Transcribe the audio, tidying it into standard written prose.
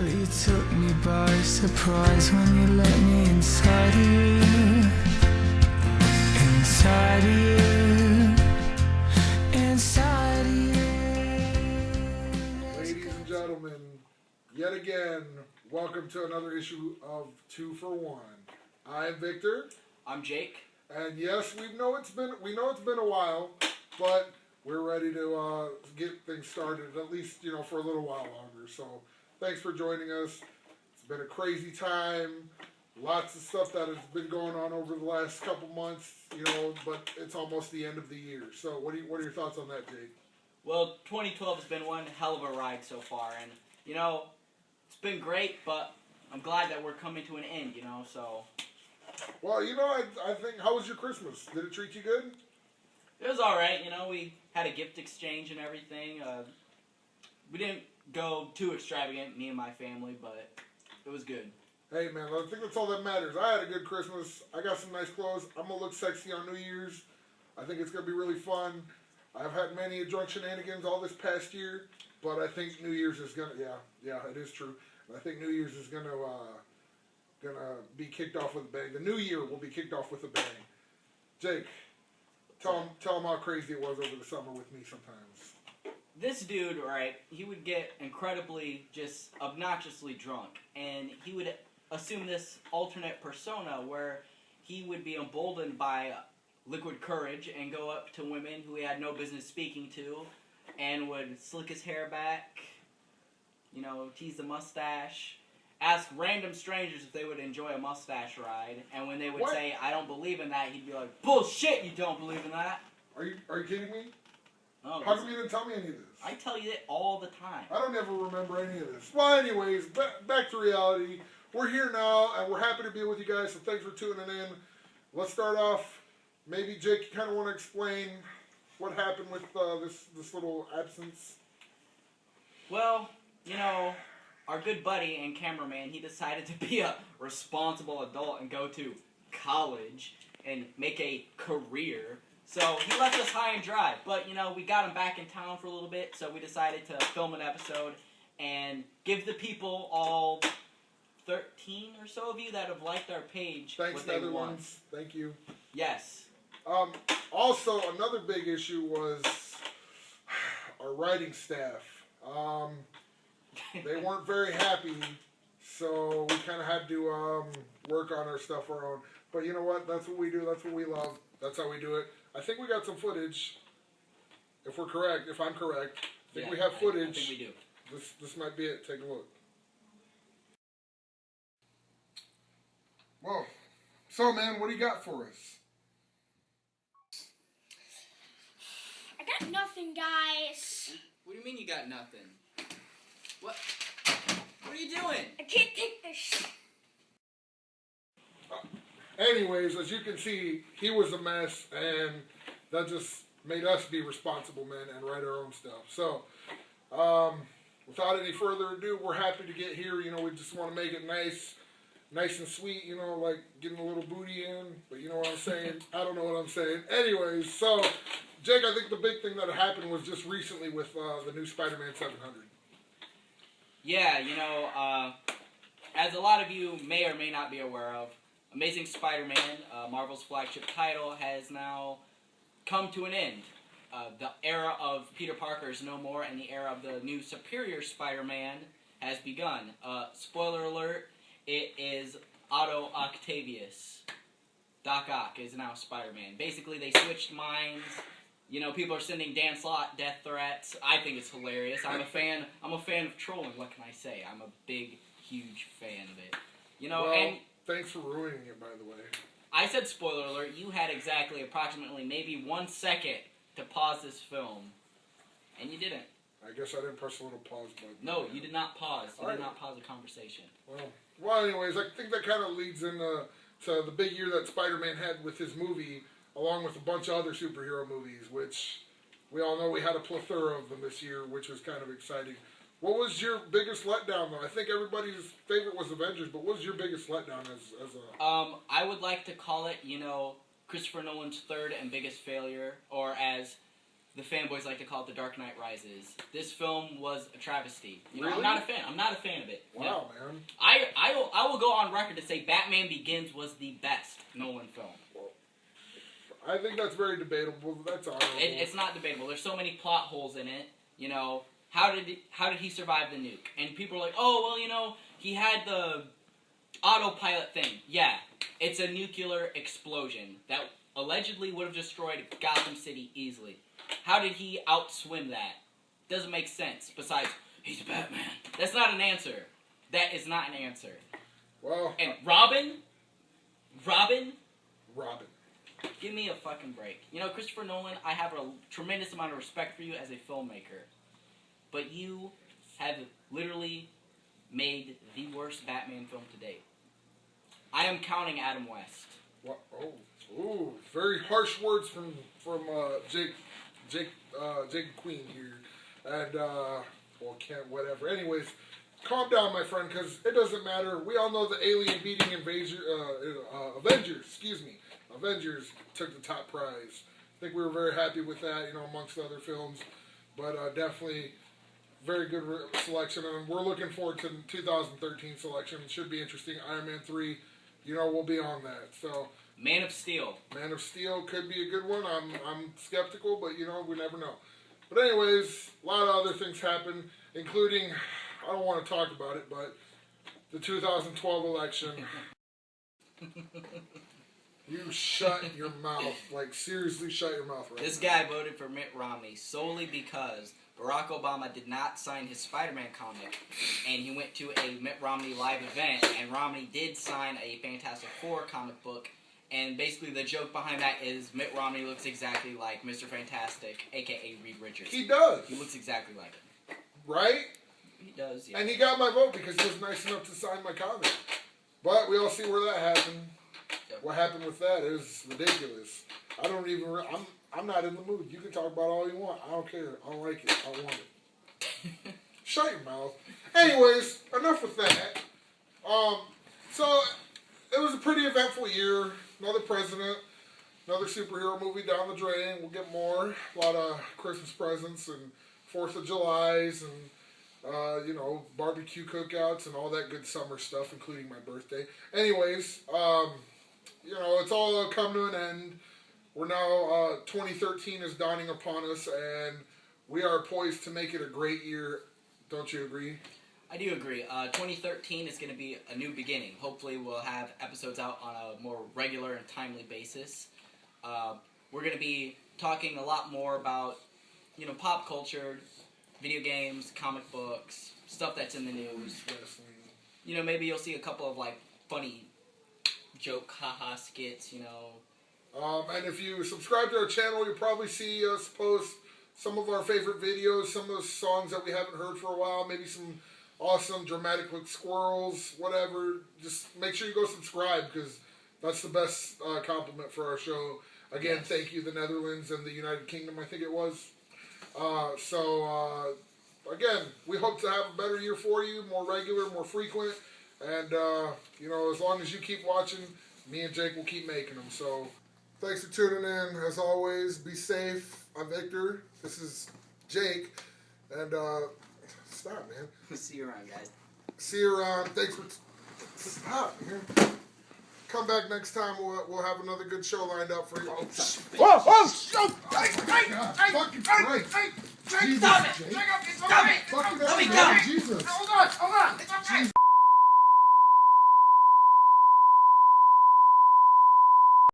But you took me by surprise when you let me inside of you. Inside of you. Inside of you. Ladies and gentlemen, yet again, welcome to another issue of 2 for 1. I'm Victor. I'm Jake. And yes, we know it's been a while, but we're ready to get things started, at least, for a little while longer. So thanks for joining us. It's been a crazy time. Lots of stuff that has been going on over the last couple months, but it's almost the end of the year. So what are your thoughts on that, Jake? Well, 2012 has been one hell of a ride so far, and, it's been great, but I'm glad that we're coming to an end, so... Well, I think, how was your Christmas? Did it treat you good? It was alright, we had a gift exchange and everything. We didn't go too extravagant, me and my family, but it was good. Hey, man, I think that's all that matters. I had a good Christmas. I got some nice clothes. I'm going to look sexy on New Year's. I think it's going to be really fun. I've had many drunk shenanigans all this past year, but I think New Year's is going to, yeah, it is true. I think New Year's is going to be kicked off with a bang. The new year will be kicked off with a bang. Jake, tell him how crazy it was over the summer with me sometimes. This dude, right, he would get incredibly, just obnoxiously drunk, and he would assume this alternate persona where he would be emboldened by liquid courage and go up to women who he had no business speaking to and would slick his hair back, tease the mustache, ask random strangers if they would enjoy a mustache ride, and when they would say, I don't believe in that, he'd be like, bullshit, you don't believe in that? Are you kidding me? No, how come you didn't tell me any of this? I tell you it all the time. I don't ever remember any of this. Well, anyways, back to reality. We're here now, and we're happy to be with you guys, so thanks for tuning in. Let's start off. Maybe, Jake, you kind of want to explain what happened with this little absence? Well, our good buddy and cameraman, he decided to be a responsible adult and go to college and make a career. So he left us high and dry. But, we got him back in town for a little bit, so we decided to film an episode and give the people, all 13 or so of you that have liked our page, thanks, what they want. Netherlands. Thank you. Yes. Also, another big issue was our writing staff. They weren't very happy, so we kind of had to work on our stuff our own. But you know what? That's what we do. That's what we love. That's how we do it. I think we got some footage. If I'm correct, I think we have footage. I think we do. This might be it. Take a look. Whoa. So, man, what do you got for us? I got nothing, guys. What do you mean you got nothing? What are you doing? I can't take this. Anyways, as you can see, he was a mess, and that just made us be responsible men and write our own stuff. So, without any further ado, we're happy to get here. We just want to make it nice and sweet, like getting a little booty in, but you know what I'm saying? I don't know what I'm saying. Anyways, so, Jake, I think the big thing that happened was just recently with the new Spider-Man 700. Yeah, as a lot of you may or may not be aware of, Amazing Spider-Man, Marvel's flagship title, has now come to an end. The era of Peter Parker is no more, and the era of the new Superior Spider-Man has begun. Spoiler alert, it is Otto Octavius. Doc Ock is now Spider-Man. Basically, they switched minds. People are sending Dan Slott death threats. I think it's hilarious. I'm a fan of trolling. What can I say? I'm a big, huge fan of it. Well, thanks for ruining it, by the way. I said spoiler alert. You had exactly, approximately, maybe 1 second to pause this film, and you didn't. I guess I didn't press the little pause button. No, you did not pause. You did not pause the conversation. Well, anyways, I think that kind of leads into to the big year that Spider-Man had with his movie, along with a bunch of other superhero movies, which we all know we had a plethora of them this year, which was kind of exciting. What was your biggest letdown, though? I think everybody's favorite was Avengers, but what was your biggest letdown as a... I would like to call it, Christopher Nolan's third and biggest failure, or as the fanboys like to call it The Dark Knight Rises. This film was a travesty. You know, Really? I'm not a fan. I'm not a fan of it. Wow, man. I will go on record to say Batman Begins was the best Nolan film. I think that's very debatable. That's honorable. It's not debatable. There's so many plot holes in it. You know, how did he survive the nuke? And people are like, oh, well, you know, he had the autopilot thing. Yeah, it's a nuclear explosion that allegedly would have destroyed Gotham City easily. How did he outswim that? Doesn't make sense. Besides, he's Batman. That's not an answer. That is not an answer. Well, And Robin? Robin. Give me a fucking break. You know, Christopher Nolan, I have a tremendous amount of respect for you as a filmmaker. But you have literally made the worst Batman film to date. I am counting Adam West. What? Oh, very harsh words from Jake Queen here, and well, can't whatever. Anyways, calm down, my friend, because it doesn't matter. We all know the alien beating Avengers. Excuse me, Avengers took the top prize. I think we were very happy with that, you know, amongst other films, but definitely very good selection, and we're looking forward to the 2013 selection. It should be interesting. Iron Man 3, you know, we'll be on that. So. Man of Steel. Man of Steel could be a good one. I'm skeptical, but you know, we never know. But anyways, a lot of other things happened, including, I don't want to talk about it, but the 2012 election. You shut your mouth. Like, seriously shut your mouth right This now. guy voted for Mitt Romney solely because Barack Obama did not sign his Spiderman comic, and he went to a Mitt Romney live event, and Romney did sign a Fantastic Four comic book. And basically the joke behind that is Mitt Romney looks exactly like Mr. Fantastic, a.k.a. Reed Richards. He does. He looks exactly like him. Right? He does, yeah. And he got my vote because he was nice enough to sign my comic. But we all see where that happened. Yep. What happened with that is ridiculous. I don't even... I'm not in the mood. You can talk about all you want. I don't care. I don't like it. I want it. Shut your mouth. Anyways, enough with that. So, it was a pretty eventful year. Another president, another superhero movie down the drain. We'll get more. A lot of Christmas presents and 4th of Julys and, you know, barbecue cookouts and all that good summer stuff, including my birthday. Anyways, you know, it's all come to an end. We're now, 2013 is dawning upon us, and we are poised to make it a great year. Don't you agree? I do agree. 2013 is going to be a new beginning. Hopefully we'll have episodes out on a more regular and timely basis. We're going to be talking a lot more about, you know, pop culture, video games, comic books, stuff that's in the news. You know, maybe you'll see a couple of, like, funny joke haha skits, you know. And if you subscribe to our channel, you'll probably see us post some of our favorite videos, some of those songs that we haven't heard for a while, maybe some awesome dramatic look squirrels, whatever. Just make sure you go subscribe, because that's the best compliment for our show. Again, Yes. Thank you, the Netherlands and the United Kingdom, I think it was. Again, we hope to have a better year for you, more regular, more frequent. And, you know, as long as you keep watching, me and Jake will keep making them. So, thanks for tuning in. As always, be safe. I'm Victor. This is Jake. And, stop, man. See you around, guys. See you around. Thanks for... Stop, man. Come back next time. We'll have another good show lined up for you. Oh, Stop it! Jesus, Jake. Stop it! Let me go!